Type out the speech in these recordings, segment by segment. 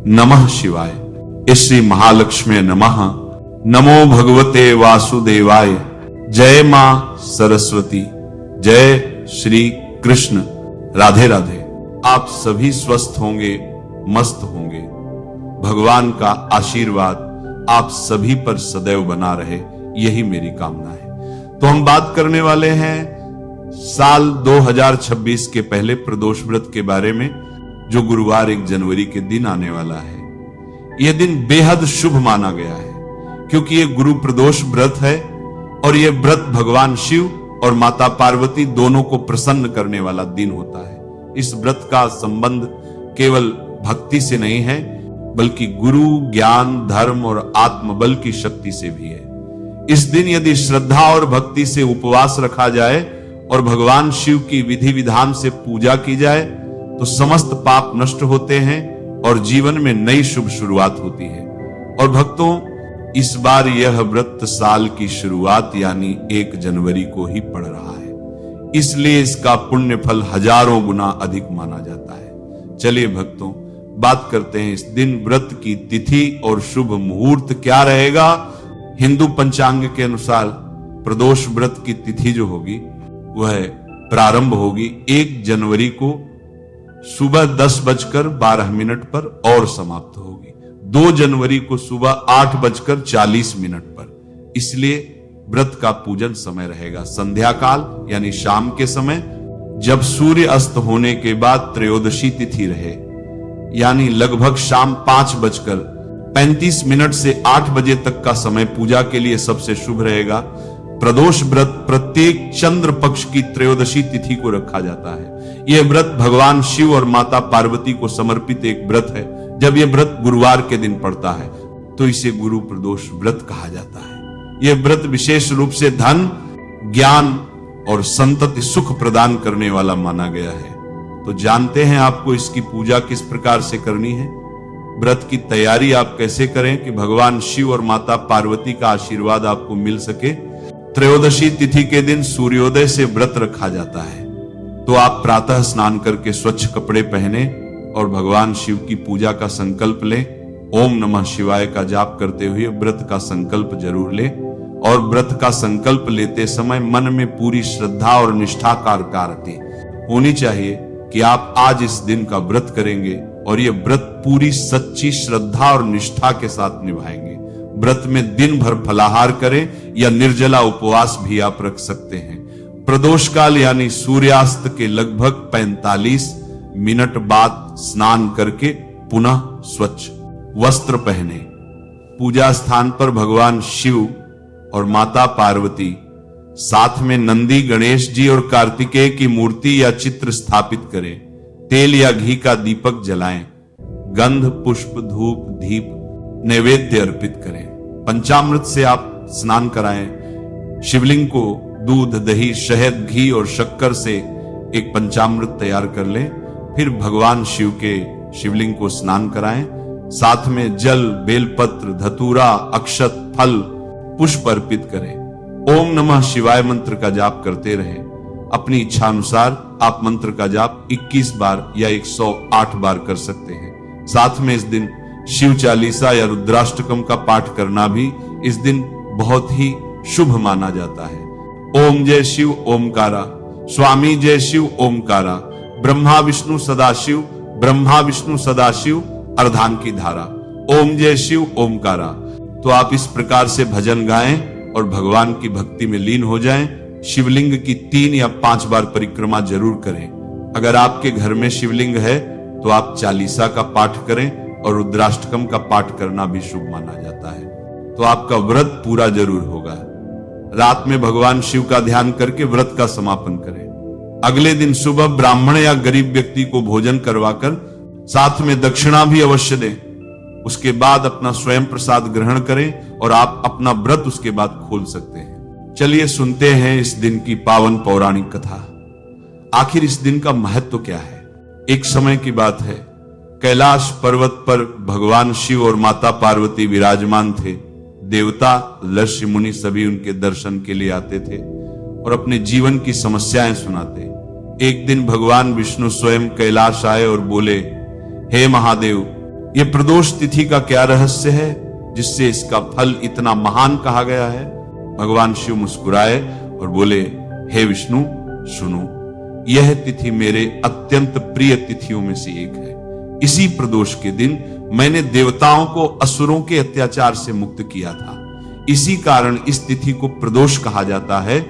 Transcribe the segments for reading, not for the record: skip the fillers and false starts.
नमः शिवाय। श्री महालक्ष्मी नमः। नमो भगवते वासुदेवाय। जय मां सरस्वती। जय श्री कृष्ण। राधे राधे। आप सभी स्वस्थ होंगे, मस्त होंगे। भगवान का आशीर्वाद आप सभी पर सदैव बना रहे, यही मेरी कामना है। तो हम बात करने वाले हैं साल 2026 के पहले प्रदोष व्रत के बारे में, जो गुरुवार 1 जनवरी के दिन आने वाला है। यह दिन बेहद शुभ माना गया है, क्योंकि यह गुरु प्रदोष व्रत है और यह व्रत भगवान शिव और माता पार्वती दोनों को प्रसन्न करने वाला दिन होता है। इस व्रत का संबंध केवल भक्ति से नहीं है, बल्कि गुरु, ज्ञान, धर्म और आत्मबल की शक्ति से भी है। इस दिन यदि श्रद्धा और भक्ति से उपवास रखा जाए और भगवान शिव की विधि विधान से पूजा की जाए तो समस्त पाप नष्ट होते हैं और जीवन में नई शुभ शुरुआत होती है। और भक्तों, इस बार यह व्रत साल की शुरुआत यानी 1 जनवरी को ही पड़ रहा है, इसलिए इसका पुण्य फल हजारों गुना अधिक माना जाता है। चलिए भक्तों, बात करते हैं इस दिन व्रत की तिथि और शुभ मुहूर्त क्या रहेगा। हिंदू पंचांग के अनुसार प्रदोष व्रत की तिथि जो होगी वह प्रारंभ होगी 1 जनवरी को सुबह 10:12 पर और समाप्त होगी 2 जनवरी को सुबह 8:40 पर। इसलिए व्रत का पूजन समय रहेगा संध्या काल यानी शाम के समय, जब सूर्य अस्त होने के बाद त्रयोदशी तिथि रहे, यानी लगभग शाम 5:35 से 8 बजे तक का समय पूजा के लिए सबसे शुभ रहेगा। प्रदोष व्रत प्रत्येक चंद्र पक्ष की त्रयोदशी तिथि को रखा जाता है। यह व्रत भगवान शिव और माता पार्वती को समर्पित एक व्रत है। जब यह व्रत गुरुवार के दिन पड़ता है तो इसे गुरु प्रदोष व्रत कहा जाता है। यह व्रत विशेष रूप से धन, ज्ञान और संतति सुख प्रदान करने वाला माना गया है। तो जानते हैं आपको इसकी पूजा किस प्रकार से करनी है, व्रत की तैयारी आप कैसे करें कि भगवान शिव और माता पार्वती का आशीर्वाद आपको मिल सके। त्रयोदशी तिथि के दिन सूर्योदय से व्रत रखा जाता है, तो आप प्रातः स्नान करके स्वच्छ कपड़े पहने और भगवान शिव की पूजा का संकल्प लें। ओम नमः शिवाय का जाप करते हुए व्रत का संकल्प जरूर लें। और व्रत का संकल्प लेते समय मन में पूरी श्रद्धा और निष्ठा कारती होनी चाहिए कि आप आज इस दिन का व्रत करेंगे और यह व्रत पूरी सच्ची श्रद्धा और निष्ठा के साथ निभाएंगे। व्रत में दिन भर फलाहार करें या निर्जला उपवास भी आप रख सकते हैं। प्रदोष काल यानी सूर्यास्त के लगभग 45 मिनट बाद स्नान करके पुनः स्वच्छ वस्त्र पहने। पूजा स्थान पर भगवान शिव और माता पार्वती, साथ में नंदी, गणेश जी और कार्तिकेय की मूर्ति या चित्र स्थापित करें। तेल या घी का दीपक जलाएं। गंध, पुष्प, धूप, दीप नैवेद्य अर्पित करें। पंचामृत से आप स्नान कराएं। शिवलिंग को दूध, दही, शहद, घी और शक्कर से एक पंचामृत तैयार कर लें। फिर भगवान शिव के शिवलिंग को स्नान कराएं। साथ में जल, बेलपत्र, धतूरा, अक्षत, फल, पुष्प अर्पित करें। ओम नमः शिवाय मंत्र का जाप करते रहें। अपनी इच्छा अनुसार आप मंत्र का जाप 21 बार या 108 बार कर सकते हैं। साथ में इस दिन शिव चालीसा या रुद्राष्टकम का पाठ करना भी इस दिन बहुत ही शुभ माना जाता है। ओम जय शिव ओमकारा, स्वामी जय शिव ओमकारा, ब्रह्मा विष्णु सदाशिव, ब्रह्मा विष्णु सदाशिव, अर्धान की धारा, ओम जय शिव ओमकारा। तो आप इस प्रकार से भजन गाएं और भगवान की भक्ति में लीन हो जाएं। शिवलिंग की 3 या 5 बार परिक्रमा जरूर करें। अगर आपके घर में शिवलिंग है तो आप चालीसा का पाठ करें और रुद्राष्टकम का पाठ करना भी शुभ माना जाता है। तो आपका व्रत पूरा जरूर होगा। रात में भगवान शिव का ध्यान करके व्रत का समापन करें। अगले दिन सुबह ब्राह्मण या गरीब व्यक्ति को भोजन करवाकर साथ में दक्षिणा भी अवश्य दें। उसके बाद अपना स्वयं प्रसाद ग्रहण करें और आप अपना व्रत उसके बाद खोल सकते हैं। चलिए सुनते हैं इस दिन की पावन पौराणिक कथा। आखिर इस दिन का महत्व क्या है। एक समय की बात है, कैलाश पर्वत पर भगवान शिव और माता पार्वती विराजमान थे। देवता, ऋषि, मुनि सभी उनके दर्शन के लिए आते थे और अपने जीवन की समस्याएं सुनाते। एक दिन भगवान विष्णु स्वयं कैलाश आए और बोले, हे महादेव, ये प्रदोष तिथि का क्या रहस्य है जिससे इसका फल इतना महान कहा गया है? भगवान शिव मुस्कुराए और बोले, हे विष्णु सुनो, यह तिथि मेरे अत्यंत प्रिय तिथियों में से एक है। इसी प्रदोष के दिन मैंने देवताओं को असुरों के अत्याचार से मुक्त किया था। इसी कारण इस तिथि को प्रदोष कहा जाता है,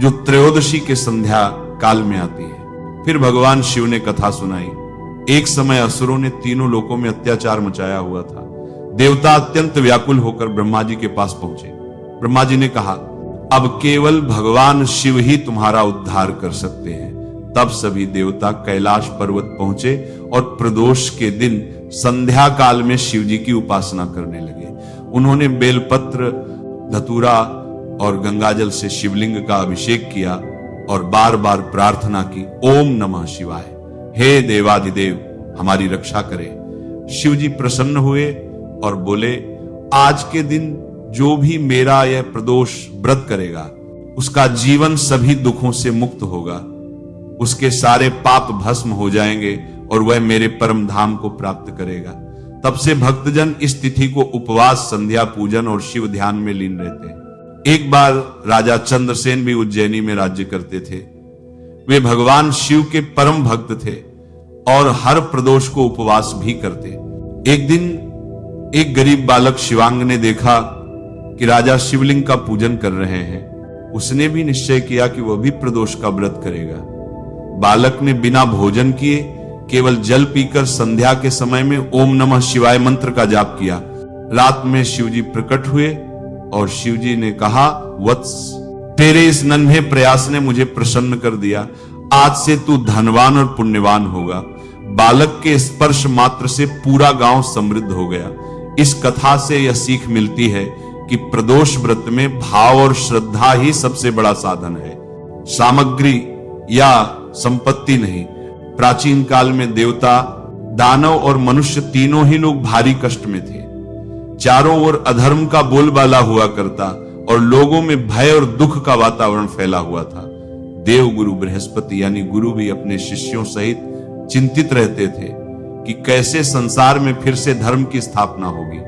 जो त्रयोदशी के संध्या काल में आती है। फिर भगवान शिव ने कथा सुनाई। एक समय असुरों ने तीनों लोकों में अत्याचार मचाया हुआ था। देवता अत्यंत व्याकुल होकर ब्रह्मा जी के पास पहुंचे। ब्रह्मा जी ने कहा, अब केवल भगवान शिव ही तुम्हारा उद्धार कर सकते हैं। तब सभी देवता कैलाश पर्वत पहुंचे और प्रदोष के दिन संध्या काल में शिव जी की उपासना करने लगे। उन्होंने बेलपत्र, धतूरा और गंगाजल से शिवलिंग का अभिषेक किया और बार बार प्रार्थना की, ओम नमः शिवाय, हे देवाधिदेव हमारी रक्षा करे। शिव जी प्रसन्न हुए और बोले, आज के दिन जो भी मेरा यह प्रदोष व्रत करेगा उसका जीवन सभी दुखों से मुक्त होगा, उसके सारे पाप भस्म हो जाएंगे और वह मेरे परम धाम को प्राप्त करेगा। तब से भक्तजन इस तिथि को उपवास, संध्या पूजन और शिव ध्यान में लीन रहते हैं। एक बार राजा चंद्रसेन भी उज्जैनी में राज्य करते थे। वे भगवान शिव के परम भक्त थे और हर प्रदोष को उपवास भी करते। एक दिन एक गरीब बालक शिवांग ने देखा कि राजा शिवलिंग का पूजन कर रहे हैं। उसने भी निश्चय किया कि वह भी प्रदोष का व्रत करेगा। बालक ने बिना भोजन किए केवल जल पीकर संध्या के समय में ओम नमः शिवाय मंत्र का जाप किया। रात में शिवजी प्रकट हुए और शिवजी ने कहा, वत्स, तेरे इस नन्हे प्रयास ने मुझे प्रसन्न कर दिया। आज से तू धनवान और पुण्यवान होगा। बालक के स्पर्श मात्र से पूरा गांव समृद्ध हो गया। इस कथा से यह सीख मिलती है कि प्रदोष व्रत में भाव और श्रद्धा ही सबसे बड़ा साधन है, सामग्री या संपत्ति नहीं। प्राचीन काल में देवता, दानव और मनुष्य तीनों ही लोग भारी कष्ट में थे। चारों ओर अधर्म का बोलबाला हुआ करता और लोगों में भय और दुख का वातावरण फैला हुआ था। देव गुरु बृहस्पति यानी गुरु भी अपने शिष्यों सहित चिंतित रहते थे कि कैसे संसार में फिर से धर्म की स्थापना होगी।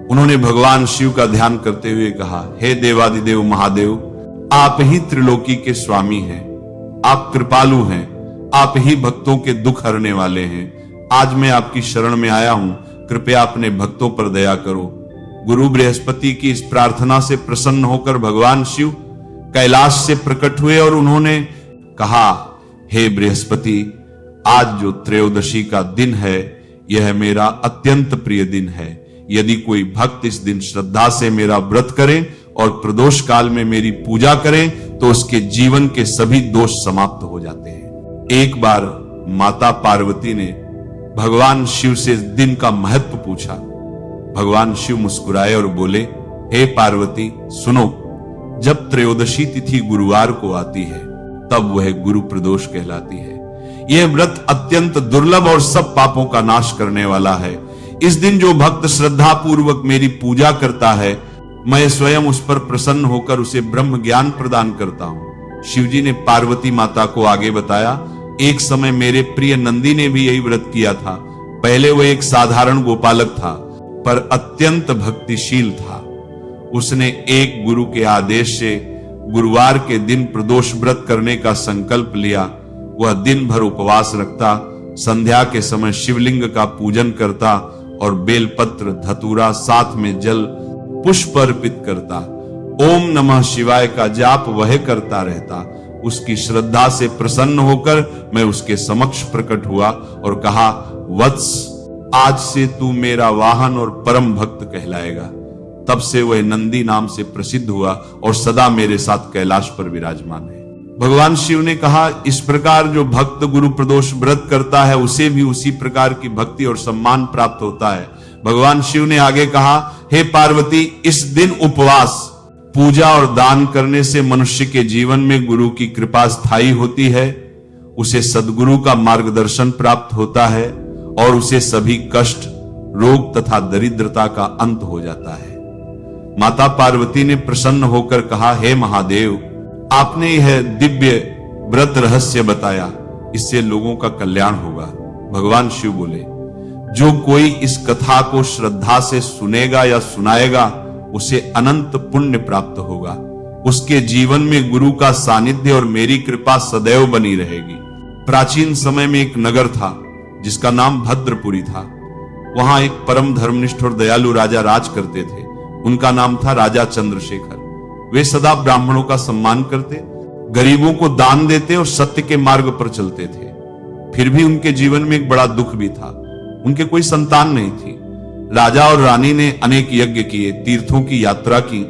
उन्होंने भगवान शिव का ध्यान करते हुए कहा, हे देवादिदेव महादेव, आप ही त्रिलोकी के स्वामी हैं, आप कृपालु हैं, आप ही भक्तों के दुख हरने वाले हैं। आज मैं आपकी शरण में आया हूं, कृपया अपने भक्तों पर दया करो। गुरु बृहस्पति की इस प्रार्थना से प्रसन्न होकर भगवान शिव कैलाश से प्रकट हुए और उन्होंने कहा, हे बृहस्पति, आज जो त्रयोदशी का दिन है यह मेरा अत्यंत प्रिय दिन है। यदि कोई भक्त इस दिन श्रद्धा से मेरा व्रत करे और प्रदोष काल में मेरी पूजा करे तो उसके जीवन के सभी दोष समाप्त हो जाते हैं। एक बार माता पार्वती ने भगवान शिव से इस दिन का महत्व पूछा। भगवान शिव मुस्कुराए और बोले, हे पार्वती सुनो, जब त्रयोदशी तिथि गुरुवार को आती है तब वह गुरु प्रदोष कहलाती है। यह व्रत अत्यंत दुर्लभ और सब पापों का नाश करने वाला है। इस दिन जो भक्त श्रद्धा पूर्वक मेरी पूजा करता है, मैं स्वयं उस पर प्रसन्न होकर उसे ब्रह्म ज्ञान प्रदान करता हूं। शिवजी ने पार्वती माता को आगे बताया, एक समय मेरे प्रिय नंदी ने भी यही व्रत किया था। पहले वह एक साधारण गोपालक था पर अत्यंत भक्तिशील था। उसने एक गुरु के आदेश से गुरुवार के दिन प्रदोष व्रत करने का संकल्प लिया। वह दिन भर उपवास रखता, संध्या के समय शिवलिंग का पूजन करता और बेलपत्र, धतूरा, साथ में जल, पुष्प अर्पित करता। ओम नमः शिवाय का जाप वह करता रहता। उसकी श्रद्धा से प्रसन्न होकर मैं उसके समक्ष प्रकट हुआ और कहा, वत्स, आज से तू मेरा वाहन और परम भक्त कहलाएगा। तब से वह नंदी नाम से प्रसिद्ध हुआ और सदा मेरे साथ कैलाश पर विराजमान है। भगवान शिव ने कहा, इस प्रकार जो भक्त गुरु प्रदोष व्रत करता है उसे भी उसी प्रकार की भक्ति और सम्मान प्राप्त होता है। भगवान शिव ने आगे कहा, हे पार्वती, इस दिन उपवास, पूजा और दान करने से मनुष्य के जीवन में गुरु की कृपा स्थायी होती है। उसे सद्गुरु का मार्गदर्शन प्राप्त होता है और उसे सभी कष्ट, रोग तथा दरिद्रता का अंत हो जाता है। माता पार्वती ने प्रसन्न होकर कहा, हे महादेव, आपने यह दिव्य व्रत रहस्य बताया, इससे लोगों का कल्याण होगा। भगवान शिव बोले, जो कोई इस कथा को श्रद्धा से सुनेगा या सुनाएगा उसे अनंत पुण्य प्राप्त होगा। उसके जीवन में गुरु का सानिध्य और मेरी कृपा सदैव बनी रहेगी। प्राचीन समय में एक नगर था जिसका नाम भद्रपुरी था। वहां एक परम धर्मनिष्ठ और दयालु राजा राज करते थे। उनका नाम था राजा चंद्रशेखर। वे सदा ब्राह्मणों का सम्मान करते, गरीबों को दान देते और सत्य के मार्ग पर चलते थे। फिर भी उनके जीवन में एक बड़ा दुख भी था। उनके कोई संतान नहीं थी। राजा और रानी ने अनेक यज्ञ किए, तीर्थों की यात्रा की,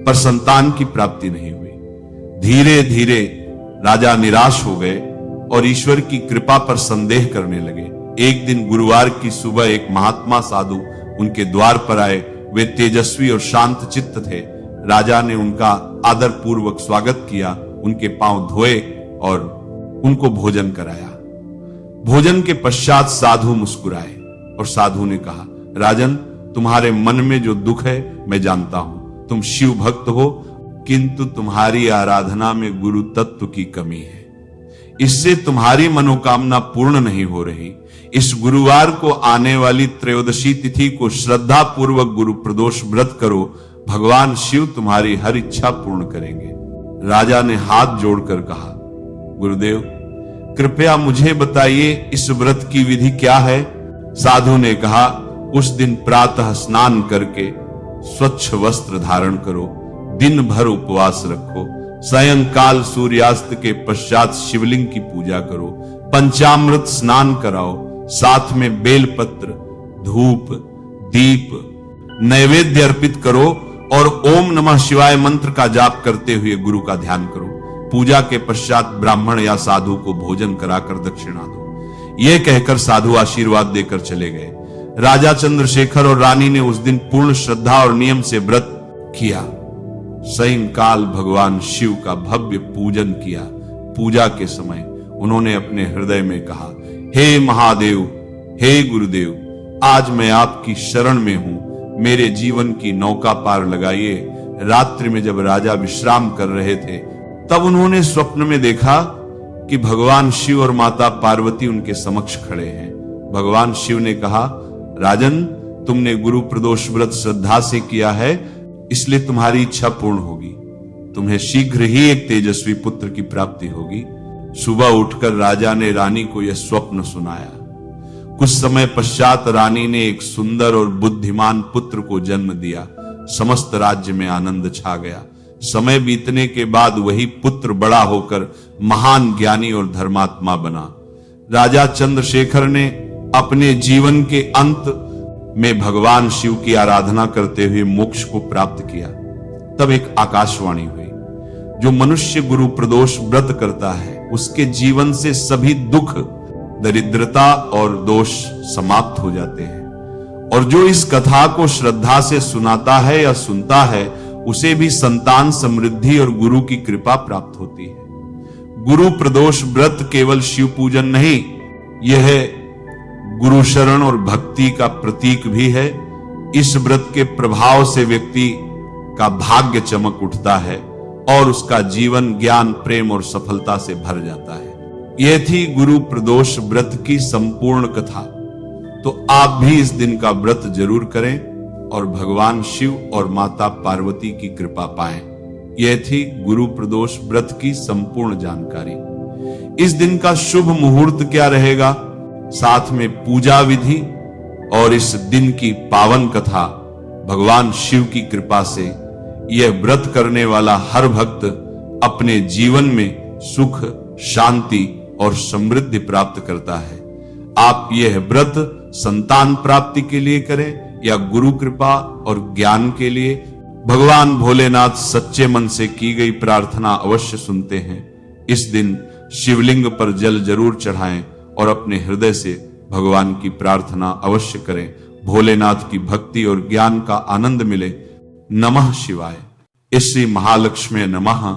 पर संतान की प्राप्ति नहीं हुई। धीरे धीरे राजा निराश हो गए और ईश्वर की कृपा पर संदेह करने लगे। एक दिन गुरुवार की सुबह एक महात्मा साधु उनके द्वार पर आए। वे तेजस्वी और शांत चित्त थे। राजा ने उनका आदर पूर्वक स्वागत किया, उनके पांव धोए और उनको भोजन कराया। भोजन के पश्चात साधु मुस्कुराए और साधु ने कहा, राजन, तुम्हारे मन में जो दुख है मैं जानता हूं। तुम शिव भक्त हो, किंतु तुम्हारी आराधना में गुरु तत्व की कमी है। इससे तुम्हारी मनोकामना पूर्ण नहीं हो रही। इस गुरुवार को आने वाली त्रयोदशी तिथि को श्रद्धा पूर्वक गुरु प्रदोष व्रत करो, भगवान शिव तुम्हारी हर इच्छा पूर्ण करेंगे। राजा ने हाथ जोड़कर कहा, गुरुदेव कृपया मुझे बताइए इस व्रत की विधि क्या है। साधु ने कहा, उस दिन प्रातः स्नान करके स्वच्छ वस्त्र धारण करो, दिन भर उपवास रखो, सायंकाल सूर्यास्त के पश्चात शिवलिंग की पूजा करो, पंचामृत स्नान कराओ, साथ में बेलपत्र, धूप, दीप, नैवेद्य अर्पित करो और ओम नमः शिवाय मंत्र का जाप करते हुए गुरु का ध्यान करो। पूजा के पश्चात ब्राह्मण या साधु को भोजन कराकर दक्षिणा दो। यह कहकर साधु आशीर्वाद देकर चले गए। राजा चंद्रशेखर और रानी ने उस दिन पूर्ण श्रद्धा और नियम से व्रत किया। सायंकाल भगवान शिव का भव्य पूजन किया। पूजा के समय उन्होंने अपने हृदय में कहा, हे महादेव, हे गुरुदेव, आज मैं आपकी शरण में हूं, मेरे जीवन की नौका पार लगाइए। रात्रि में जब राजा विश्राम कर रहे थे तब उन्होंने स्वप्न में देखा कि भगवान शिव और माता पार्वती उनके समक्ष खड़े हैं। भगवान शिव ने कहा, राजन, तुमने गुरु प्रदोष व्रत श्रद्धा से किया है, इसलिए तुम्हारी इच्छा पूर्ण होगी। तुम्हें शीघ्र ही एक तेजस्वी पुत्र की प्राप्ति होगी। सुबह उठकर राजा ने रानी को यह स्वप्न सुनाया। कुछ समय पश्चात रानी ने एक सुंदर और बुद्धिमान पुत्र को जन्म दिया। समस्त राज्य में आनंद छा गया। समय बीतने के बाद वही पुत्र बड़ा होकर महान ज्ञानी और धर्मात्मा बना। राजा चंद्रशेखर ने अपने जीवन के अंत में भगवान शिव की आराधना करते हुए मोक्ष को प्राप्त किया। तब एक आकाशवाणी हुई, जो मनुष्य गुरु प्रदोष व्रत करता है उसके जीवन से सभी दुख, दरिद्रता और दोष समाप्त हो जाते हैं। और जो इस कथा को श्रद्धा से सुनाता है या सुनता है उसे भी संतान, समृद्धि और गुरु की कृपा प्राप्त होती है। गुरु प्रदोष व्रत केवल शिव पूजन नहीं, यह गुरु शरण और भक्ति का प्रतीक भी है। इस व्रत के प्रभाव से व्यक्ति का भाग्य चमक उठता है और उसका जीवन ज्ञान, प्रेम और सफलता से भर जाता है। यह थी गुरु प्रदोष व्रत की संपूर्ण कथा। तो आप भी इस दिन का व्रत जरूर करें और भगवान शिव और माता पार्वती की कृपा पाएं। यह थी गुरु प्रदोष व्रत की संपूर्ण जानकारी। इस दिन का शुभ मुहूर्त क्या रहेगा, साथ में पूजा विधि और इस दिन की पावन कथा, भगवान शिव की कृपा से यह व्रत करने वाला हर भक्त अपने जीवन में सुख, शांति और समृद्धि प्राप्त करता है। आप यह व्रत संतान प्राप्ति के लिए करें या गुरु कृपा और ज्ञान के लिए। भगवान भोलेनाथ सच्चे मन से की गई प्रार्थना अवश्य सुनते हैं। इस दिन शिवलिंग पर जल जरूर चढ़ाएं और अपने हृदय से भगवान की प्रार्थना अवश्य करें। भोलेनाथ की भक्ति और ज्ञान का आनंद मिले। नमः शिवाय। श्री महालक्ष्मी नमः।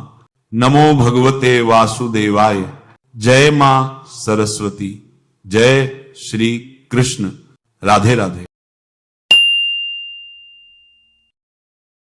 नमो भगवते वासुदेवाय। जय मां सरस्वती। जय श्री कृष्ण। राधे राधे।